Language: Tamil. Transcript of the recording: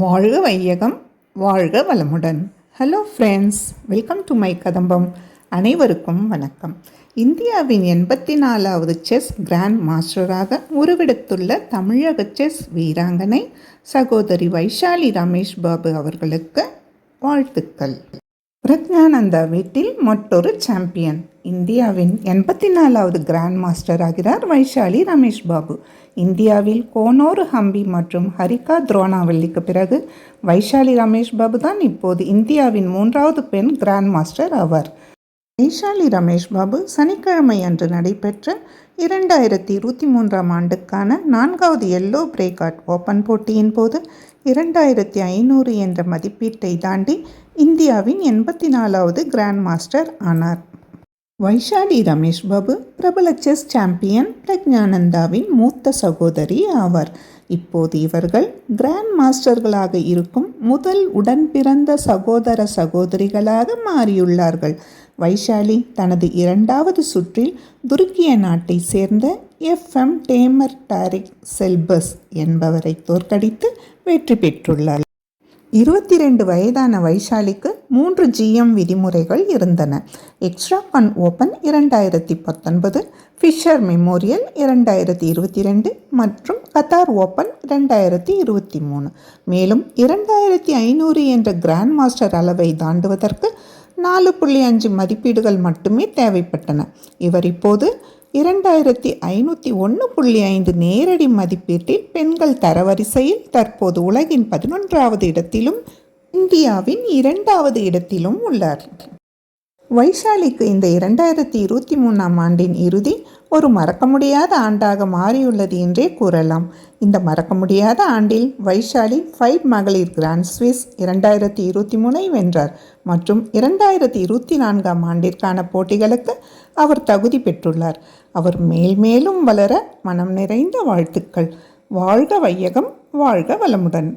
வாழ்க வையகம், வாழ்க வளமுடன். Hello friends, welcome to my கதம்பம். அனைவருக்கும் வணக்கம். இந்தியாவின் 84வது செஸ் கிராண்ட் மாஸ்டராக உருவெடுத்துள்ள தமிழக செஸ் வீராங்கனை சகோதரி வைஷாலி ரமேஷ் பாபு அவர்களுக்கு வாழ்த்துக்கள். பிரக்ஞானந்தா வீட்டில் மற்றொரு சாம்பியன். இந்தியாவின் 84வது கிராண்ட் மாஸ்டர் ஆகிறார் வைஷாலி ரமேஷ் பாபு. இந்தியாவில் கோனோரு ஹம்பி மற்றும் ஹரிகா துரோனாவல்லிக்கு பிறகு வைஷாலி ரமேஷ் பாபு தான் இப்போது இந்தியாவின் 3வது பெண் கிராண்ட் மாஸ்டர் ஆவார். வைஷாலி ரமேஷ் பாபு சனிக்கிழமை அன்று நடைபெற்ற 2023ஆம் ஆண்டுக்கான 4வது எல்லோ பிரேக்அவுட் ஓப்பன் போட்டியின் போது 2500 என்ற மதிப்பீட்டை தாண்டி இந்தியாவின் 84வது கிராண்ட் மாஸ்டர் ஆனார். வைஷாலி ரமேஷ் பாபு பிரபல செஸ் சாம்பியன் பிரக்ஞானந்தாவின் மூத்த சகோதரி ஆவார். இப்போது இவர்கள் கிராண்ட் மாஸ்டர்களாக இருக்கும் முதல் உடன் பிறந்த சகோதர சகோதரிகளாக மாறியுள்ளார்கள். வைஷாலி தனது 2வது சுற்றில் துருக்கிய நாட்டை சேர்ந்த எஃப்எம் டேமர் டாரிக் செல்பஸ் என்பவரை தோற்கடித்து வெற்றி பெற்றுள்ளார். 22 வயதான வைஷாலிக்கு 3 GM விதிமுறைகள் இருந்தன. எக்ஸ்ட்ராகான் ஓப்பன் 2019, ஃபிஷர் மெமோரியல் 2022 மற்றும் கத்தார் ஓப்பன் 2023. மேலும் 2500 என்ற கிராண்ட் மாஸ்டர் அளவை தாண்டுவதற்கு 4.5 மதிப்பீடுகள் மட்டுமே தேவைப்பட்டன. இவர் இப்போது 2501.5 நேரடி மதிப்பீட்டில் பெண்கள் தரவரிசையில் தற்போது உலகின் 11வது இடத்திலும் இந்தியாவின் 2வது இடத்திலும் உள்ளார். வைஷாலிக்கு இந்த 2023ஆம் ஆண்டின் இறுதி ஒரு மறக்க முடியாத ஆண்டாக மாறியுள்ளது என்றே கூறலாம். இந்த மறக்க முடியாத ஆண்டில் வைஷாலி 5 மகளிர் கிராண்ட் ஸ்விஸ் 2023ஐ வென்றார் மற்றும் 2024ஆம் ஆண்டிற்கான போட்டிகளுக்கு அவர் தகுதி பெற்றுள்ளார். அவர் மேல்மேலும் வளர மனம் நிறைந்த வாழ்த்துக்கள். வாழ்க வையகம், வாழ்க வளமுடன்.